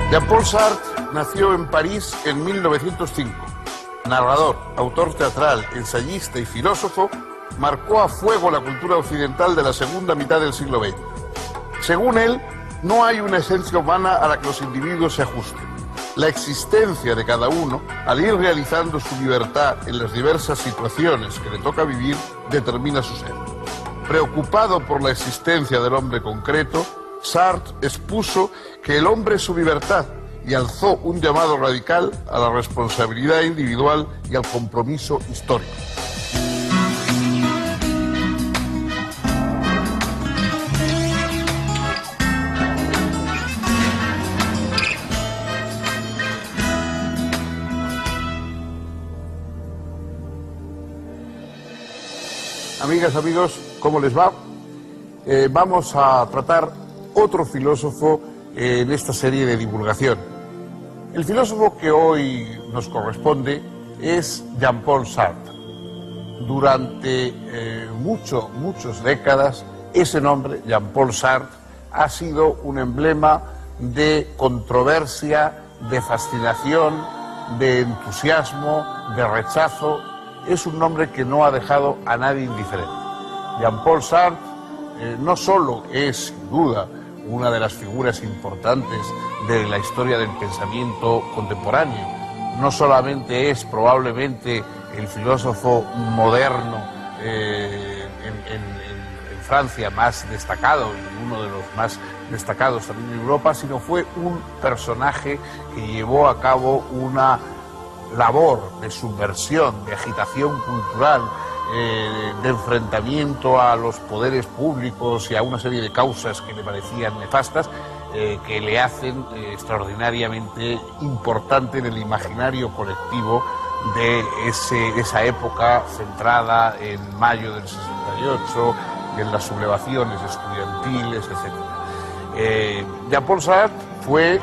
Jean-Paul Sartre nació en París en 1905. Narrador, autor teatral, ensayista y filósofo, marcó a fuego la cultura occidental de la segunda mitad del siglo XX. Según él, no hay una esencia humana a la que los individuos se ajusten. La existencia de cada uno, al ir realizando su libertad en las diversas situaciones que le toca vivir, determina su ser. Preocupado por la existencia del hombre concreto, Sartre expuso que el hombre es su libertad y alzó un llamado radical a la responsabilidad individual y al compromiso histórico. Amigas, amigos, ¿cómo les va? Vamos a tratar otro filósofo en esta serie de divulgación. El filósofo que hoy nos corresponde es Jean-Paul Sartre. Durante muchas décadas, ese nombre, Jean-Paul Sartre, ha sido un emblema de controversia, de fascinación, de entusiasmo, de rechazo. Es un nombre que no ha dejado a nadie indiferente. Jean-Paul Sartre no solo es, sin duda, una de las figuras importantes de la historia del pensamiento contemporáneo, no solamente es probablemente el filósofo moderno en Francia más destacado y uno de los más destacados también en Europa, sino fue un personaje que llevó a cabo una labor de subversión, de agitación cultural, de enfrentamiento a los poderes públicos y a una serie de causas que le parecían nefastas, que le hacen extraordinariamente importante en el imaginario colectivo de esa época centrada en mayo del 68, en las sublevaciones estudiantiles, etc. Jean-Paul Sartre fue,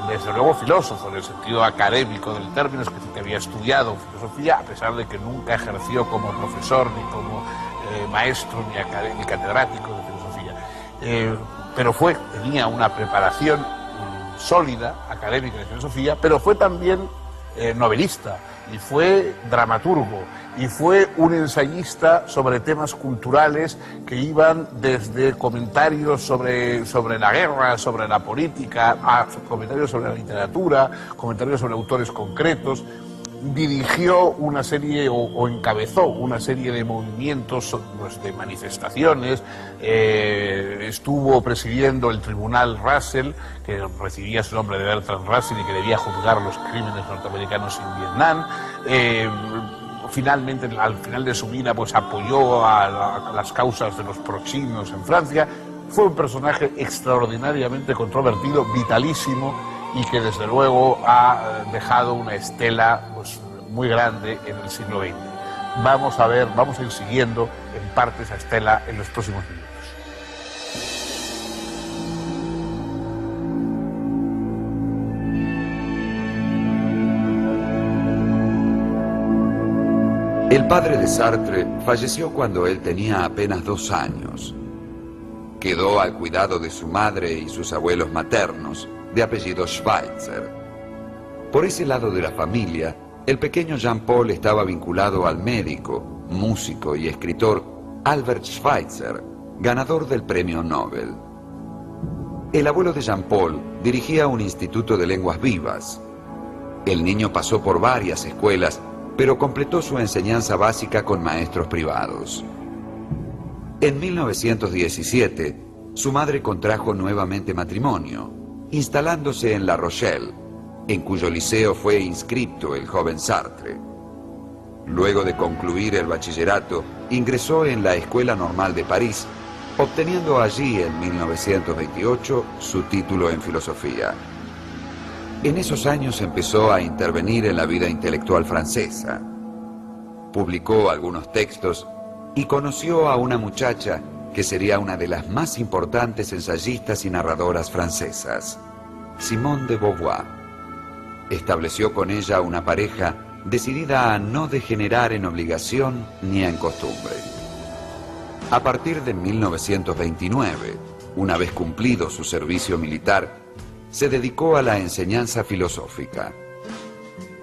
desde luego, filósofo en el sentido académico del término, es que había estudiado filosofía, a pesar de que nunca ejerció como profesor, ni como maestro, ni catedrático de filosofía. Pero tenía una preparación sólida, académica de filosofía, pero fue también novelista, y fue dramaturgo, y fue un ensayista sobre temas culturales que iban desde comentarios sobre la guerra, sobre la política, a comentarios sobre la literatura, comentarios sobre autores concretos. Dirigió una serie o encabezó una serie de movimientos, pues, de manifestaciones, estuvo presidiendo el Tribunal Russell, que recibía su nombre de Bertrand Russell y que debía juzgar los crímenes norteamericanos en Vietnam. Finalmente, al final de su vida, pues apoyó a las causas de los prochinos en Francia. Fue un personaje extraordinariamente controvertido, vitalísimo, y que desde luego ha dejado una estela, pues, muy grande en el siglo XX. Vamos a ir siguiendo en parte esa estela en los próximos minutos. El padre de Sartre falleció cuando él tenía apenas 2 años. Quedó al cuidado de su madre y sus abuelos maternos, de apellido Schweitzer. Por ese lado de la familia, el pequeño Jean-Paul estaba vinculado al médico, músico y escritor Albert Schweitzer, ganador del premio Nobel. El abuelo de Jean-Paul dirigía un instituto de lenguas vivas. El niño pasó por varias escuelas, pero completó su enseñanza básica con maestros privados. En 1917, su madre contrajo nuevamente matrimonio, instalándose en La Rochelle, en cuyo liceo fue inscripto el joven Sartre. Luego de concluir el bachillerato, ingresó en la Escuela Normal de París, obteniendo allí en 1928 su título en filosofía. En esos años empezó a intervenir en la vida intelectual francesa. Publicó algunos textos y conoció a una muchacha que sería una de las más importantes ensayistas y narradoras francesas, Simone de Beauvoir. Estableció con ella una pareja decidida a no degenerar en obligación ni en costumbre. A partir de 1929, una vez cumplido su servicio militar, se dedicó a la enseñanza filosófica.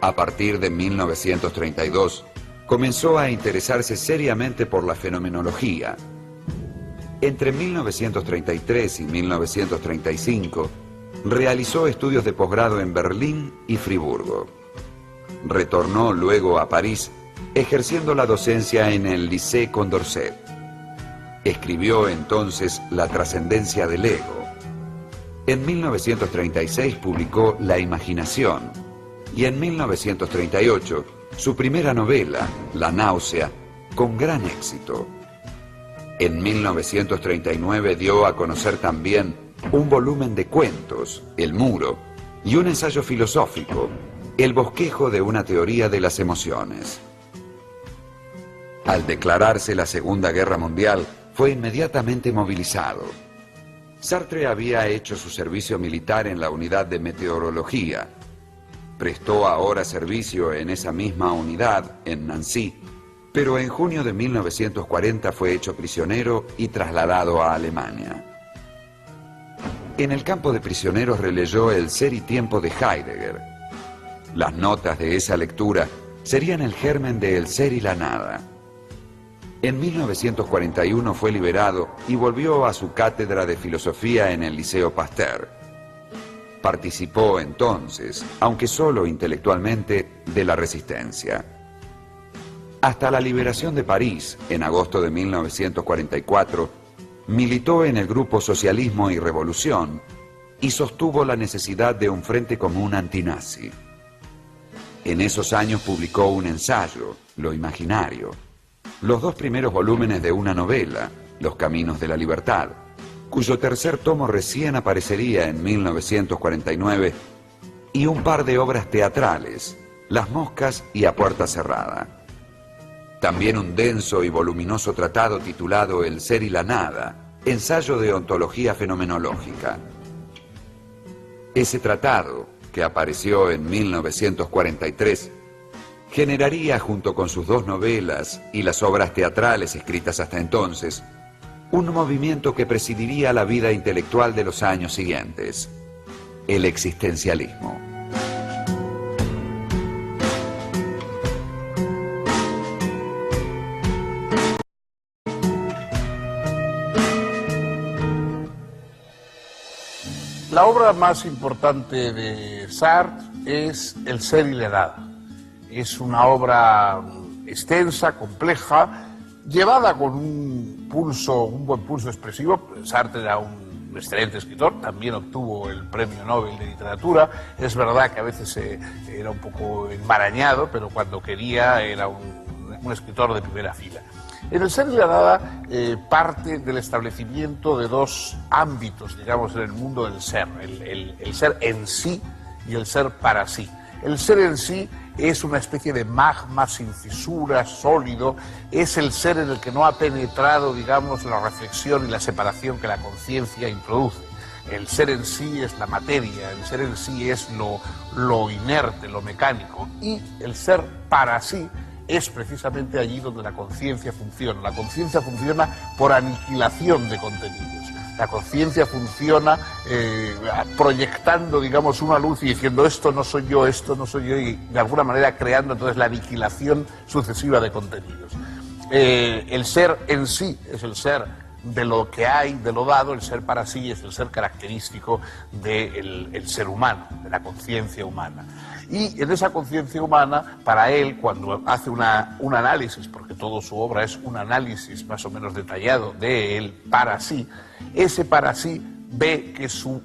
A partir de 1932, comenzó a interesarse seriamente por la fenomenología. Entre 1933 y 1935, realizó estudios de posgrado en Berlín y Friburgo. Retornó luego a París, ejerciendo la docencia en el Lycée Condorcet. Escribió entonces La trascendencia del ego. En 1936 publicó La imaginación y en 1938 su primera novela, La náusea, con gran éxito. En 1939 dio a conocer también un volumen de cuentos, El muro, y un ensayo filosófico, El bosquejo de una teoría de las emociones. Al declararse la Segunda Guerra Mundial, fue inmediatamente movilizado. Sartre había hecho su servicio militar en la unidad de meteorología. Prestó ahora servicio en esa misma unidad, en Nancy, pero en junio de 1940 fue hecho prisionero y trasladado a Alemania. En el campo de prisioneros releyó El ser y tiempo de Heidegger. Las notas de esa lectura serían el germen de El ser y la nada. En 1941 fue liberado y volvió a su cátedra de filosofía en el Liceo Pasteur. Participó entonces, aunque solo intelectualmente, de la resistencia. Hasta la liberación de París, en agosto de 1944, militó en el grupo Socialismo y Revolución y sostuvo la necesidad de un frente común antinazi. En esos años publicó un ensayo, Lo imaginario, los dos primeros volúmenes de una novela, Los caminos de la libertad, cuyo tercer tomo recién aparecería en 1949, y un par de obras teatrales, Las moscas y A puerta cerrada. También un denso y voluminoso tratado titulado El ser y la nada, ensayo de ontología fenomenológica. Ese tratado, que apareció en 1943, generaría, junto con sus dos novelas y las obras teatrales escritas hasta entonces, un movimiento que presidiría la vida intelectual de los años siguientes, el existencialismo. La obra más importante de Sartre es El ser y la nada. Es una obra extensa, compleja, llevada con un buen pulso expresivo. Sartre era un excelente escritor, también obtuvo el Premio Nobel de Literatura. Es verdad que a veces era un poco enmarañado, pero cuando quería era un escritor de primera fila. En El ser y la nada parte del establecimiento de dos ámbitos, digamos, en el mundo del ser, el ser en sí y el ser para sí. El ser en sí es una especie de magma sin fisuras, sólido, es el ser en el que no ha penetrado, digamos, la reflexión y la separación que la conciencia introduce. El ser en sí es la materia, el ser en sí es lo inerte, lo mecánico, y el ser para sí es precisamente allí donde la conciencia funciona. La conciencia funciona por aniquilación de contenidos. La conciencia funciona proyectando, digamos, una luz y diciendo esto no soy yo, y de alguna manera creando entonces la aniquilación sucesiva de contenidos. El ser en sí es el ser de lo que hay, de lo dado. El ser para sí es el ser característico del ser humano, de la conciencia humana. Y en esa conciencia humana, para él, cuando hace un análisis, porque toda su obra es un análisis más o menos detallado de él para sí, ese para sí ve que su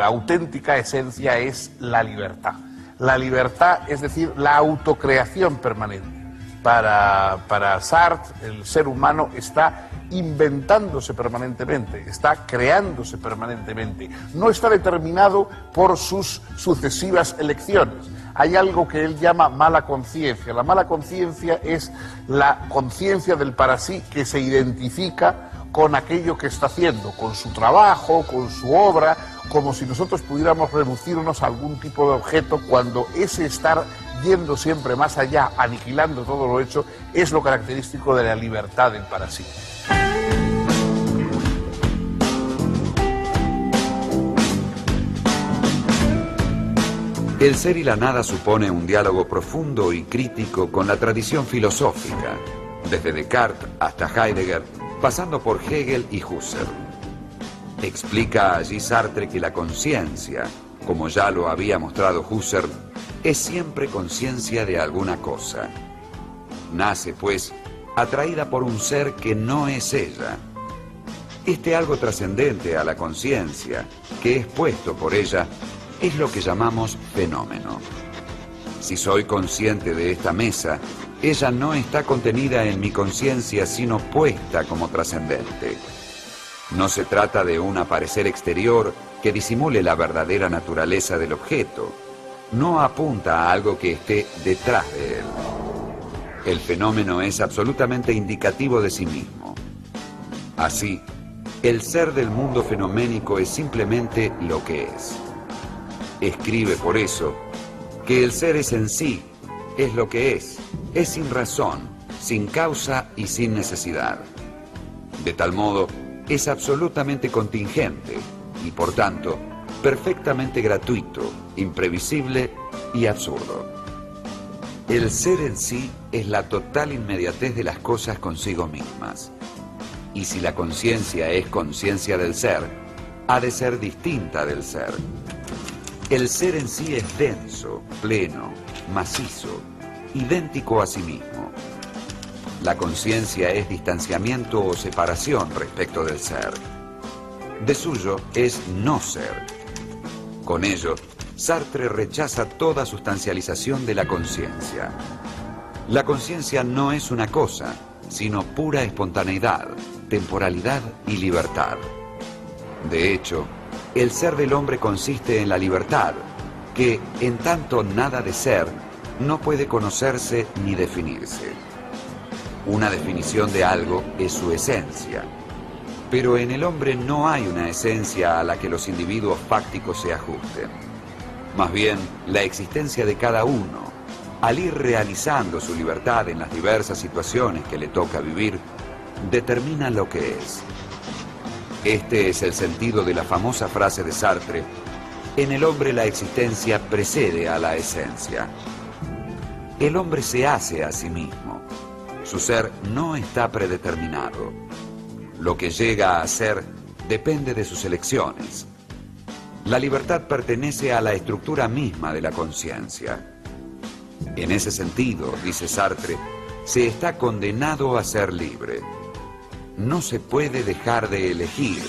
auténtica esencia es la libertad. La libertad, es decir, la autocreación permanente. Para Sartre, el ser humano está inventándose permanentemente, está creándose permanentemente, no está determinado por sus sucesivas elecciones. Hay algo que él llama mala conciencia. La mala conciencia es la conciencia del para sí que se identifica con aquello que está haciendo, con su trabajo, con su obra, como si nosotros pudiéramos reducirnos a algún tipo de objeto, cuando ese estar yendo siempre más allá, aniquilando todo lo hecho, es lo característico de la libertad del para sí. El ser y la nada supone un diálogo profundo y crítico con la tradición filosófica, desde Descartes hasta Heidegger, pasando por Hegel y Husserl. Explica allí Sartre que la conciencia, como ya lo había mostrado Husserl, es siempre conciencia de alguna cosa. Nace, pues, atraída por un ser que no es ella. Este algo trascendente a la conciencia, que es puesto por ella, es lo que llamamos fenómeno. Si soy consciente de esta mesa, ella no está contenida en mi conciencia, sino puesta como trascendente. No se trata de un aparecer exterior que disimule la verdadera naturaleza del objeto. No apunta a algo que esté detrás de él. El fenómeno es absolutamente indicativo de sí mismo. Así, el ser del mundo fenoménico es simplemente lo que es. Escribe por eso que el ser es en sí, es lo que es sin razón, sin causa y sin necesidad. De tal modo, es absolutamente contingente y, por tanto, perfectamente gratuito, imprevisible y absurdo. El ser en sí es la total inmediatez de las cosas consigo mismas. Y si la conciencia es conciencia del ser, ha de ser distinta del ser. El ser en sí es denso, pleno, macizo, idéntico a sí mismo. La conciencia es distanciamiento o separación respecto del ser. De suyo es no ser. Con ello, Sartre rechaza toda sustancialización de la conciencia. La conciencia no es una cosa, sino pura espontaneidad, temporalidad y libertad. De hecho, el ser del hombre consiste en la libertad, que, en tanto nada de ser, no puede conocerse ni definirse. Una definición de algo es su esencia, pero en el hombre no hay una esencia a la que los individuos fácticos se ajusten. Más bien, la existencia de cada uno, al ir realizando su libertad en las diversas situaciones que le toca vivir, determina lo que es. Este es el sentido de la famosa frase de Sartre: en el hombre la existencia precede a la esencia. El hombre se hace a sí mismo. Su ser no está predeterminado. Lo que llega a ser depende de sus elecciones. La libertad pertenece a la estructura misma de la conciencia. En ese sentido, dice Sartre, se está condenado a ser libre. No se puede dejar de elegir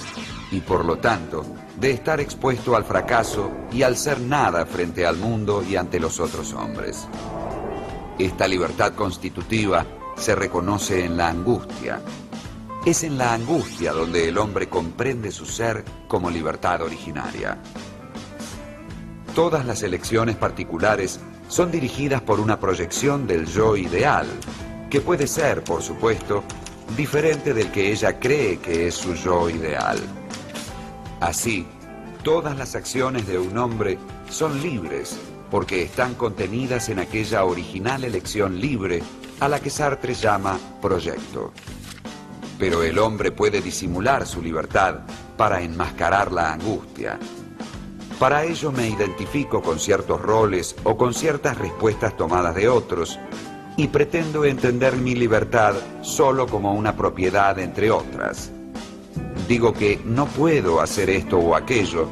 y, por lo tanto, de estar expuesto al fracaso y al ser nada frente al mundo y ante los otros hombres. Esta libertad constitutiva se reconoce en la angustia. Es en la angustia donde el hombre comprende su ser como libertad originaria. Todas las elecciones particulares son dirigidas por una proyección del yo ideal, que puede ser, por supuesto, diferente del que ella cree que es su yo ideal. Así, todas las acciones de un hombre son libres porque están contenidas en aquella original elección libre a la que Sartre llama proyecto. Pero el hombre puede disimular su libertad para enmascarar la angustia. Para ello me identifico con ciertos roles o con ciertas respuestas tomadas de otros y pretendo entender mi libertad solo como una propiedad entre otras. Digo que no puedo hacer esto o aquello,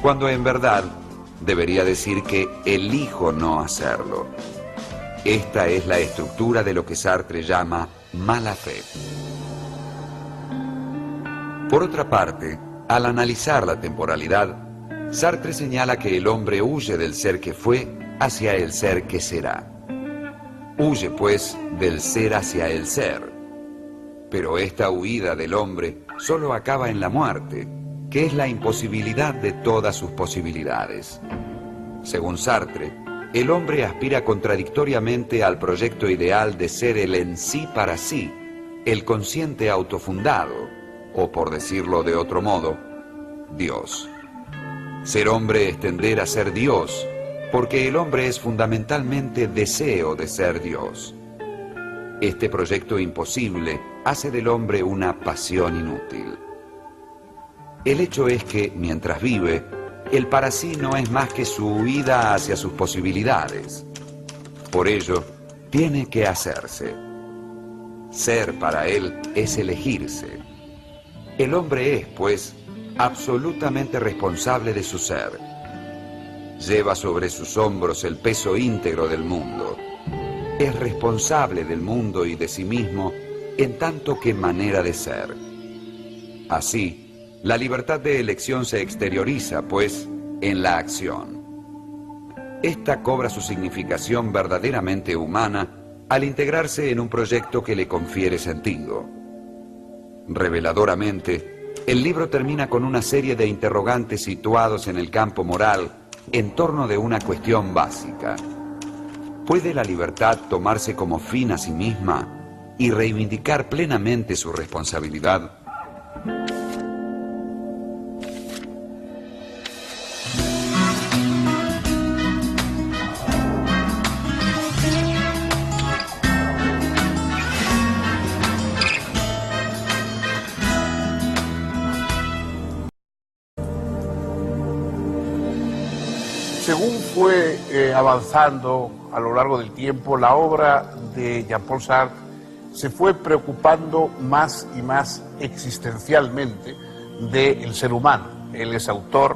cuando en verdad debería decir que elijo no hacerlo. Esta es la estructura de lo que Sartre llama mala fe. Por otra parte, al analizar la temporalidad, Sartre señala que el hombre huye del ser que fue hacia el ser que será. Huye, pues, del ser hacia el ser. Pero esta huida del hombre solo acaba en la muerte, que es la imposibilidad de todas sus posibilidades. Según Sartre, el hombre aspira contradictoriamente al proyecto ideal de ser el en sí para sí, el consciente autofundado, o por decirlo de otro modo, Dios. Ser hombre es tender a ser Dios, porque el hombre es fundamentalmente deseo de ser Dios. Este proyecto imposible hace del hombre una pasión inútil. El hecho es que, mientras vive, el para sí no es más que su huida hacia sus posibilidades. Por ello, tiene que hacerse. Ser para él es elegirse. El hombre es, pues, absolutamente responsable de su ser. Lleva sobre sus hombros el peso íntegro del mundo. Es responsable del mundo y de sí mismo en tanto que manera de ser. Así, la libertad de elección se exterioriza, pues, en la acción. Esta cobra su significación verdaderamente humana al integrarse en un proyecto que le confiere sentido. Reveladoramente, el libro termina con una serie de interrogantes situados en el campo moral en torno de una cuestión básica. ¿Puede la libertad tomarse como fin a sí misma y reivindicar plenamente su responsabilidad? Según fue avanzando a lo largo del tiempo, la obra de Jean-Paul Sartre se fue preocupando más y más existencialmente del ser humano. Él es autor,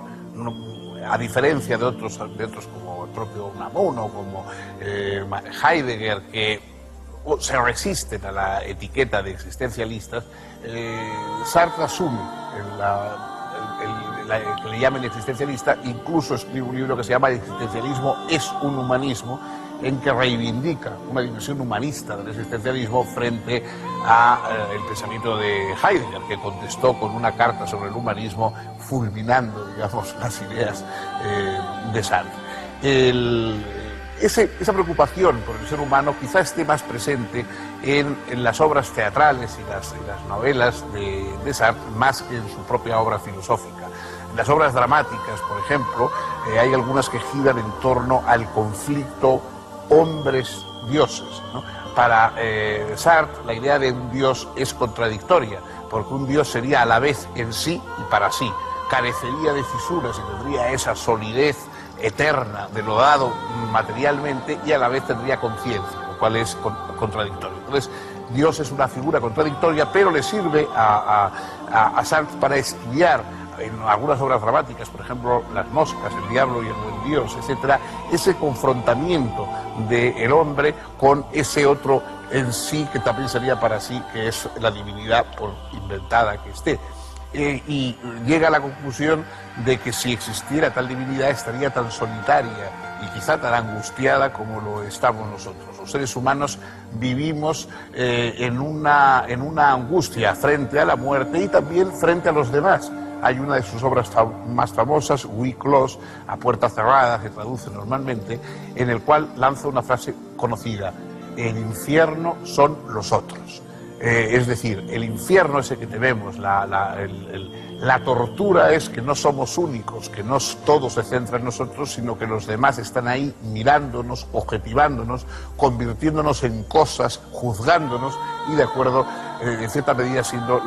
a diferencia de otros como el propio Unamuno, como Heidegger, que se resisten a la etiqueta de existencialistas. Sartre asume que le llamen existencialista, incluso escribe un libro que se llama El existencialismo es un humanismo, en que reivindica una dimensión humanista del existencialismo frente al pensamiento de Heidegger, que contestó con una carta sobre el humanismo fulminando, digamos, las ideas de Sartre. Esa preocupación por el ser humano quizá esté más presente en las obras teatrales y las novelas de Sartre, más que en su propia obra filosófica. En las obras dramáticas, por ejemplo, hay algunas que giran en torno al conflicto hombres-dioses, ¿no? Para Sartre, la idea de un dios es contradictoria, porque un dios sería a la vez en sí y para sí, carecería de fisuras y tendría esa solidez eterna de lo dado materialmente, y a la vez tendría conciencia, lo cual es contradictorio. Entonces, Dios es una figura contradictoria, pero le sirve a Sartre para estudiar en algunas obras dramáticas, por ejemplo, Las moscas, El diablo y el buen Dios, etcétera, ese confrontamiento del hombre con ese otro en sí que también sería para sí, que es la divinidad, por inventada que esté. Y llega a la conclusión de que si existiera tal divinidad estaría tan solitaria y quizá tan angustiada como lo estamos nosotros. Los seres humanos vivimos en una angustia frente a la muerte y también frente a los demás. Hay una de sus obras más famosas, We Close, a puerta cerrada, que traduce normalmente, en el cual lanza una frase conocida: el infierno son los otros. Es decir, el infierno ese que tenemos, la tortura es que no somos únicos, que no todo se centra en nosotros, sino que los demás están ahí mirándonos, objetivándonos, convirtiéndonos en cosas, juzgándonos y, de acuerdo, en cierta medida siendo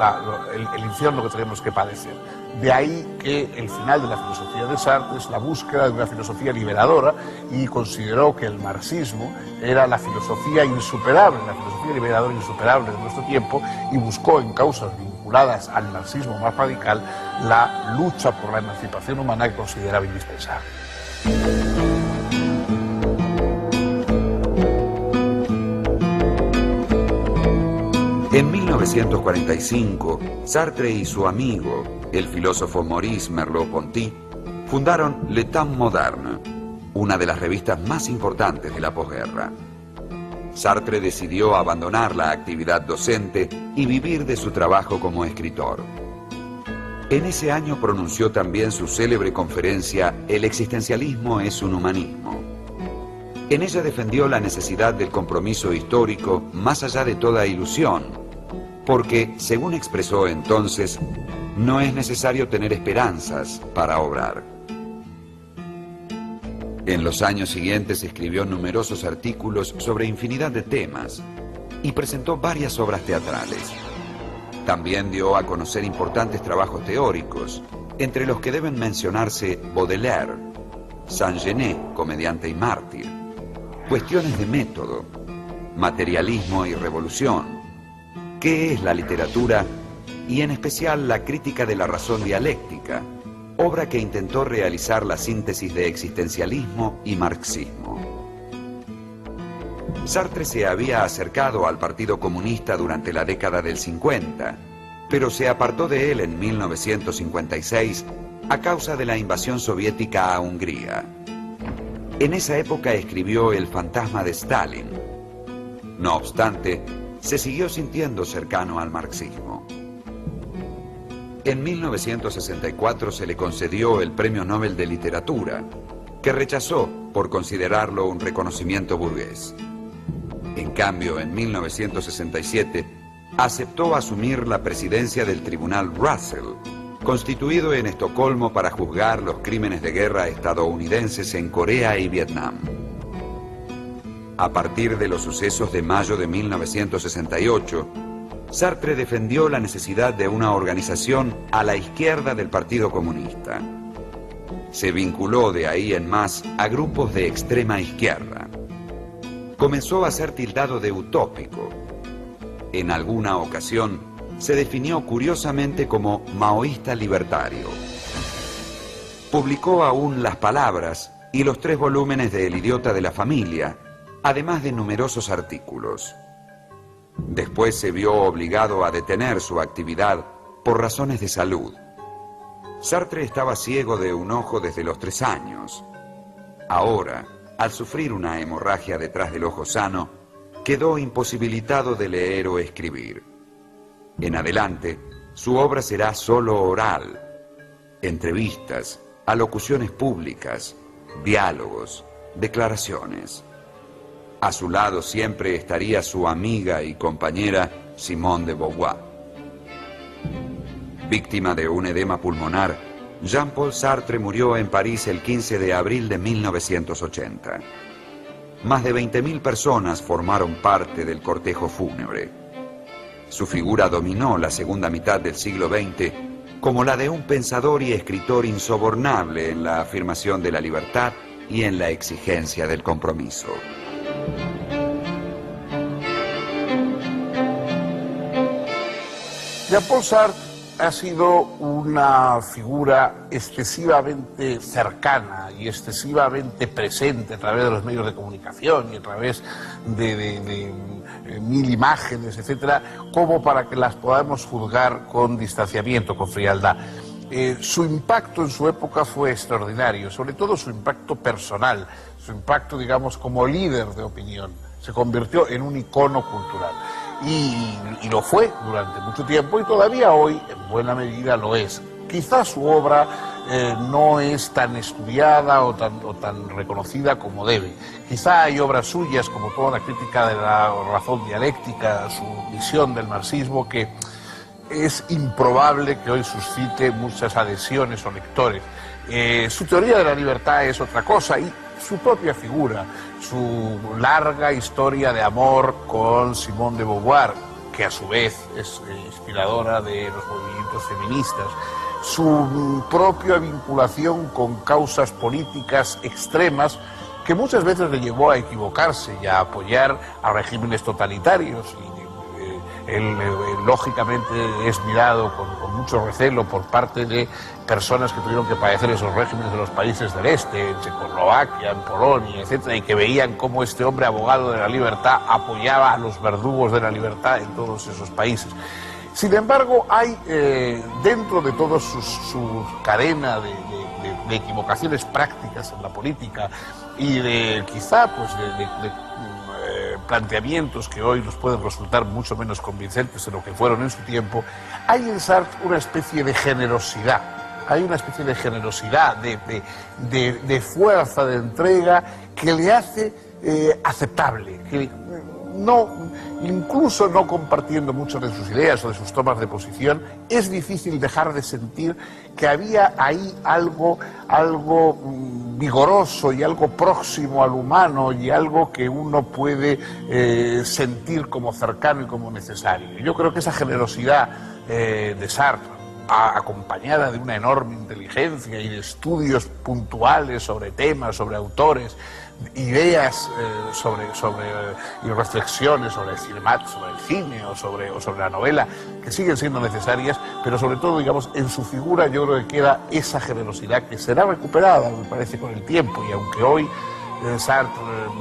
el infierno que tenemos que padecer. De ahí que el final de la filosofía de Sartre es la búsqueda de una filosofía liberadora, y consideró que el marxismo era la filosofía insuperable, la filosofía liberadora insuperable de nuestro tiempo, y buscó en causas vinculadas al marxismo más radical la lucha por la emancipación humana que consideraba indispensable. En 1945, Sartre y su amigo, el filósofo Maurice Merleau-Ponty, fundaron Le Temps Moderne, una de las revistas más importantes de la posguerra. Sartre decidió abandonar la actividad docente y vivir de su trabajo como escritor. En ese año pronunció también su célebre conferencia El existencialismo es un humanismo. En ella defendió la necesidad del compromiso histórico más allá de toda ilusión, porque, según expresó entonces, no es necesario tener esperanzas para obrar. En los años siguientes escribió numerosos artículos sobre infinidad de temas y presentó varias obras teatrales. También dio a conocer importantes trabajos teóricos, entre los que deben mencionarse Baudelaire, Saint-Genet, comediante y mártir, cuestiones de método, materialismo y revolución, qué es la literatura y en especial la crítica de la razón dialéctica, obra que intentó realizar la síntesis de existencialismo y marxismo. Sartre se había acercado al Partido Comunista durante la década del 50, pero se apartó de él en 1956 a causa de la invasión soviética a Hungría. En esa época escribió El fantasma de Stalin. No obstante, se siguió sintiendo cercano al marxismo. En 1964 se le concedió el Premio Nobel de Literatura, que rechazó por considerarlo un reconocimiento burgués. En cambio, en 1967, aceptó asumir la presidencia del Tribunal Russell, constituido en Estocolmo para juzgar los crímenes de guerra estadounidenses en Corea y Vietnam. A partir de los sucesos de mayo de 1968, Sartre defendió la necesidad de una organización a la izquierda del Partido Comunista. Se vinculó de ahí en más a grupos de extrema izquierda. Comenzó a ser tildado de utópico. En alguna ocasión se definió curiosamente como maoísta libertario. Publicó aún Las Palabras y los 3 volúmenes de El idiota de la familia, además de numerosos artículos. Después se vio obligado a detener su actividad por razones de salud. Sartre estaba ciego de un ojo desde los 3 años. Ahora, al sufrir una hemorragia detrás del ojo sano, quedó imposibilitado de leer o escribir. En adelante, su obra será solo oral, entrevistas, alocuciones públicas, diálogos, declaraciones. A su lado siempre estaría su amiga y compañera Simone de Beauvoir. Víctima de un edema pulmonar, Jean-Paul Sartre murió en París el 15 de abril de 1980. Más de 20.000 personas formaron parte del cortejo fúnebre. Su figura dominó la segunda mitad del siglo XX como la de un pensador y escritor insobornable en la afirmación de la libertad y en la exigencia del compromiso. Jean-Paul Sartre ha sido una figura excesivamente cercana y excesivamente presente a través de los medios de comunicación y a través de mil imágenes, etcétera, como para que las podamos juzgar con distanciamiento, con frialdad. Su impacto en su época fue extraordinario, sobre todo su impacto personal, su impacto, digamos, como líder de opinión. Se convirtió en un icono cultural. Y lo fue durante mucho tiempo y todavía hoy en buena medida lo es. Quizás su obra no es tan estudiada o tan reconocida como debe. Quizá hay obras suyas, como toda la crítica de la razón dialéctica, su visión del marxismo, que es improbable que hoy suscite muchas adhesiones o lectores. Su teoría de la libertad es otra cosa y su propia figura, su larga historia de amor con Simone de Beauvoir, que a su vez es inspiradora de los movimientos feministas, su propia vinculación con causas políticas extremas que muchas veces le llevó a equivocarse y a apoyar a regímenes totalitarios. Él lógicamente es mirado con mucho recelo por parte de personas que tuvieron que padecer esos regímenes de los países del este, en Checoslovaquia, en Polonia, etcétera, y que veían cómo este hombre abogado de la libertad apoyaba a los verdugos de la libertad en todos esos países. Sin embargo, hay dentro de toda su cadena de equivocaciones prácticas en la política y de quizá pues planteamientos que hoy nos pueden resultar mucho menos convincentes de lo que fueron en su tiempo, hay en Sartre una especie de generosidad, hay una especie de generosidad, de fuerza, de entrega que le hace aceptable, que no, incluso no compartiendo muchas de sus ideas o de sus tomas de posición, es difícil dejar de sentir que había ahí algo vigoroso y algo próximo al humano y algo que uno puede sentir como cercano y como necesario. Yo creo que esa generosidad de Sartre, acompañada de una enorme inteligencia y de estudios puntuales sobre temas, sobre autores, ideas y reflexiones sobre el cine o sobre la novela, que siguen siendo necesarias, pero sobre todo, digamos, en su figura yo creo que queda esa generosidad que será recuperada, me parece, con el tiempo, y aunque hoy Sartre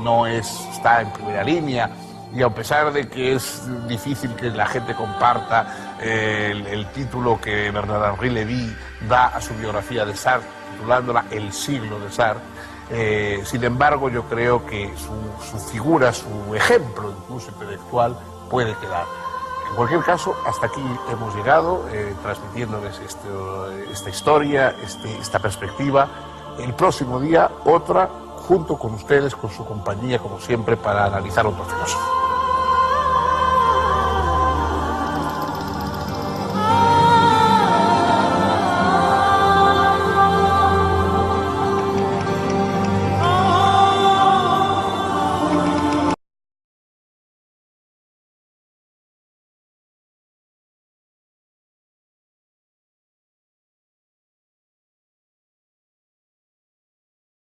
no está en primera línea, y a pesar de que es difícil que la gente comparta el título que Bernard-Henri Lévy da a su biografía de Sartre, titulándola El siglo de Sartre, sin embargo yo creo que su figura, su ejemplo incluso intelectual puede quedar. En cualquier caso, hasta aquí hemos llegado, transmitiéndoles esta historia, esta perspectiva. El próximo día otra, junto con ustedes, con su compañía, como siempre, para analizar otro filósofo.